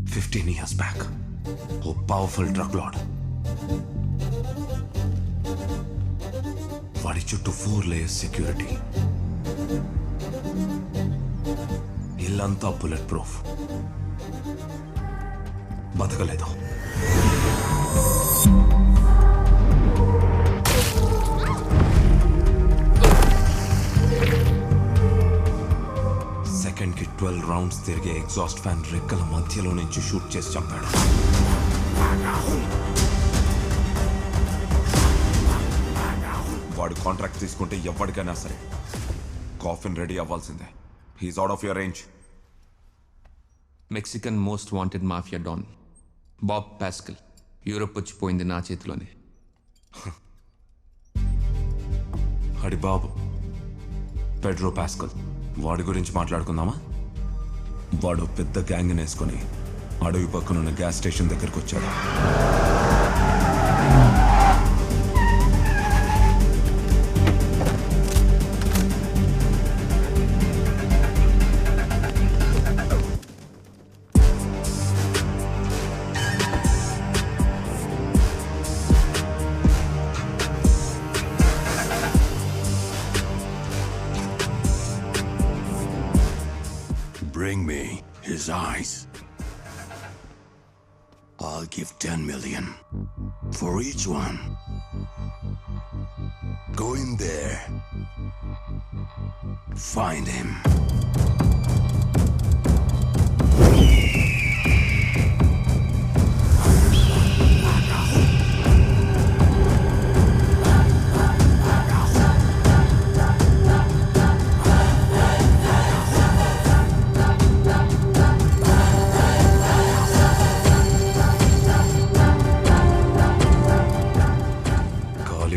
15 years back, ఓ powerful drug lord. వాడి చుట్టూ 4 layers security. ఇల్లంతా బుల్లెట్ ప్రూఫ్. బతకలేదు. సెకండ్కి 12 rounds తిరిగే ఎగ్జాస్ట్ ఫ్యాన్ రెక్కల మధ్యలో నుంచి షూట్ చేసి చంపాడు. వాడు కాంట్రాక్ట్ తీసుకుంటే ఎవరికైనా సరే కాఫిన్ రెడీ అవ్వాల్సిందే. He's out of your range. Mexican most wanted mafia don Bob Pascal Europe వచ్చిపోయింది నా చేతిలోనే. అడి బాబు పెడ్రో పాస్కల్, వాడి గురించి మాట్లాడుకుందామా? వాడు పెద్ద గ్యాంగ్ వేసుకొని అడవి పక్కనున్న గ్యాస్ స్టేషన్ దగ్గరకు వచ్చాడు. Bring me his eyes. I'll give 10 million for each one. Go in there. Find him.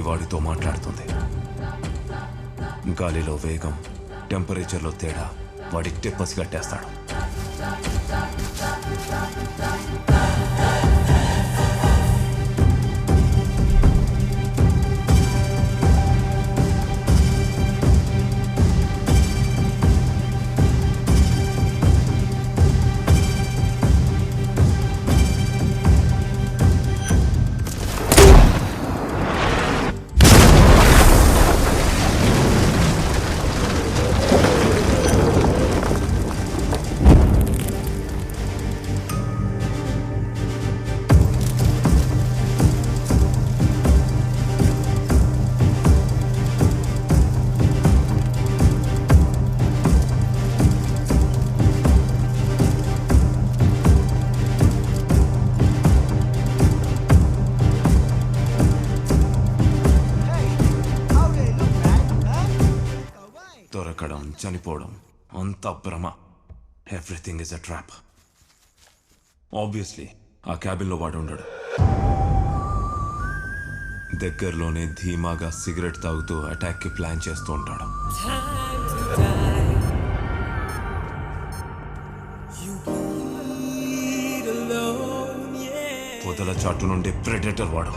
వాడితో మాట్లాడుతుంది. గాలిలో వేగం, టెంపరేచర్లో తేడా వాడిట్టే పసిగట్టేస్తాడు. దొరకడం, చనిపోవడం అంతా భ్రమ. Everything is a trap. Obviously ఆ క్యాబిన్లో వాడు ఉండడు. దగ్గరలోనే ధీమాగా సిగరెట్ తాగుతూ అటాక్కి ప్లాన్ చేస్తూ ఉంటాడు. పొదల చాటు నుండి ప్రెడేటర్ వాడు.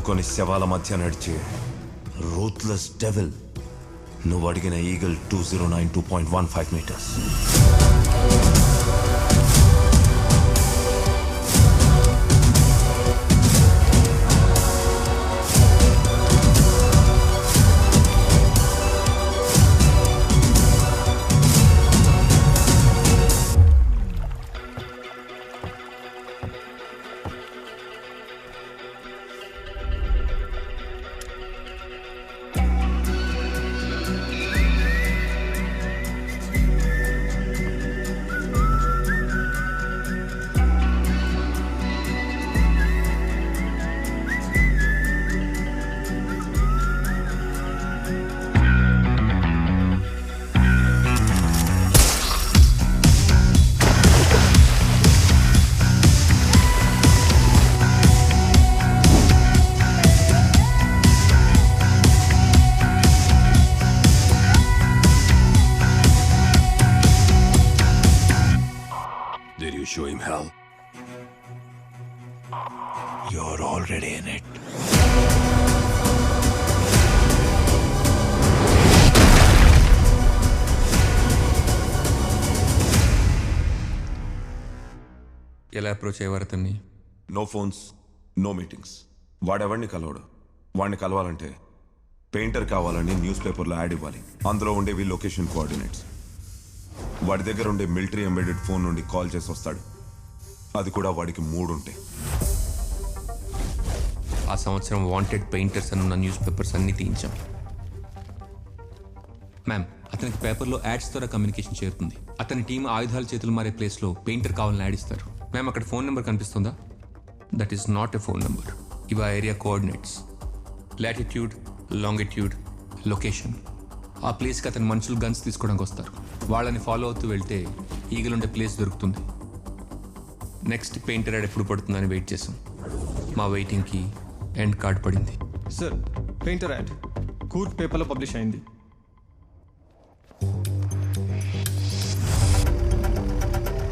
పట్టుకొని శవాల మధ్య నడిచే రూత్లెస్ డెవిల్ నువ్వు అడిగిన eagle 2092.15 meters. Did you show him hell? You're already in it. ఎలా అప్రోచ్ అయ్యేవారు అతన్ని? No phones, no meetings. వాడెవడిని కలవడు. వాడిని కలవాలంటే పెయింటర్ కావాలని న్యూస్ పేపర్లో యాడ్ ఇవ్వాలి. అందులో ఉండేవి లొకేషన్ కోఆర్డినేట్స్. వాడి దగ్గర ఉండే మిలిటరీ ఎంబెడెడ్ ఫోన్ నుండి కాల్ చేసి వస్తాడు. అది కూడా వాడికి 3 ఉంటాయి. ఆ సంవత్సరం వాంటెడ్ పెయింటర్స్ అని ఉన్న న్యూస్ పేపర్స్ అన్నీ తీయించాం. మ్యామ్, అతనికి పేపర్లో యాడ్స్ ద్వారా కమ్యూనికేషన్ చేరుతుంది. అతని టీం ఆయుధాల చేతులు మారే ప్లేస్లో పెయింటర్ కావాలని యాడ్ ఇస్తారు. మ్యామ్, అక్కడ ఫోన్ నెంబర్ కనిపిస్తుందా? That is not a phone number. ఇవి ఆ area coordinates, latitude, longitude, location. ఆ ప్లేస్కి అతని మనుషులు గన్స్ తీసుకోవడానికి వస్తారు. వాళ్ళని ఫాలో అవుతూ వెళ్తే ఈగలు ఉండే ప్లేస్ దొరుకుతుంది. నెక్స్ట్ పెయింటర్ యాడ్ ఎప్పుడు పడుతుందని వెయిట్ చేసాం. మా వెయిటింగ్కి ఎండ్ కార్డ్ పడింది. సార్, పెయింటర్ యాడ్ కూర్గ్ పేపర్లో పబ్లిష్ అయింది.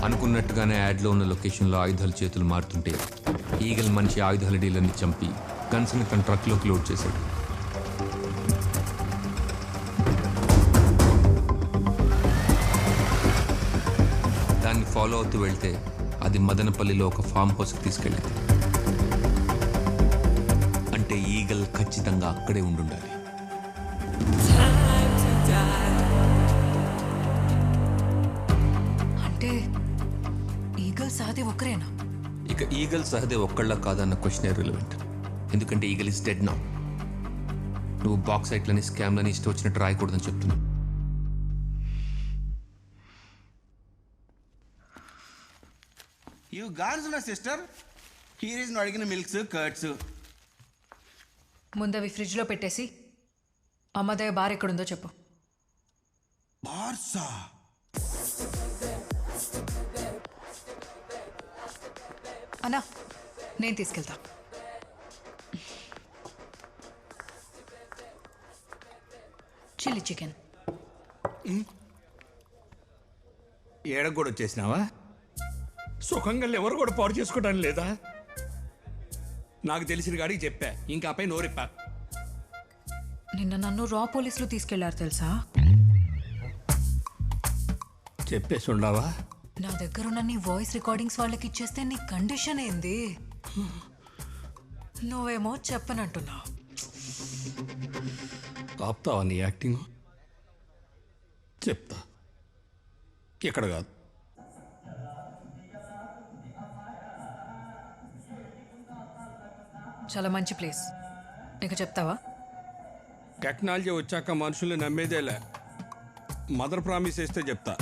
అనుకున్నట్టుగానే యాడ్లో ఉన్న లొకేషన్లో ఆయుధాల చేతులు మారుతుంటే ఈగల్ మనిషి ఆయుధాల డీలర్ని చంపి గన్స్ని తన ట్రక్లోకి లోడ్ చేశాడు. దాన్ని ఫాలో అవుతూ వెళ్తే అది మదనపల్లిలో ఒక ఫామ్ హౌస్కి తీసుకెళ్ళింది. అంటే ఈగల్ ఖచ్చితంగా అక్కడే ఉండుండాలి. అంటే ఈగల్ సహదేవ్ ఒక్కరేనా? ఇక ఈగల్ సహదేవ్ ఒక్కళ్ళ కాదన్న క్వశ్చన్ రిలవెంట్. ఎందుకంటే ఈగల్ ఇస్ డెడ్ నౌ. నువ్వు బాక్స్ సైట్లని స్కామ్లని ఇష్టం వచ్చినట్టు రాయకూడదని చెప్తున్నా. You guns, my sister. Here is అడిగిన మిల్క్స్ కర్డ్స్. ముందవి ఫ్రిడ్జ్లో పెట్టేసి అమ్మదయ్య బార్ ఎక్కడుందో చెప్పు. బార్సా అన్నా, నేను తీసుకెళ్తా. Chilli chicken. ఏడకు కూడా వచ్చేసినావా? సుఖంగా ఎవరు కూడా పాడు చేసుకోవడానికి లేదా? నాకు తెలిసిన గాడికి చెప్పా, ఇంకా పై నోరిప్పా. నిన్న నన్ను రా పోలీసులు తీసుకెళ్లారు తెలుసా? చెప్పేసి ఉండవా? నా దగ్గరున్న నీ వాయిస్ రికార్డింగ్స్ వాళ్ళకి ఇచ్చేస్తే నీ కండిషన్ ఏంది? నువ్వేమో చెప్పనంటున్నావు. ఆపుతావా నీ యాక్టింగ్? చెప్తా. ఇక్కడ కాదు. చాలా మంచి ప్లేస్. నీకు చెప్తావా? టెక్నాలజీ వచ్చాక మనుషుల్ని నమ్మేదేలే. మదర్ ప్రామిస్ చేస్తే చెప్తా.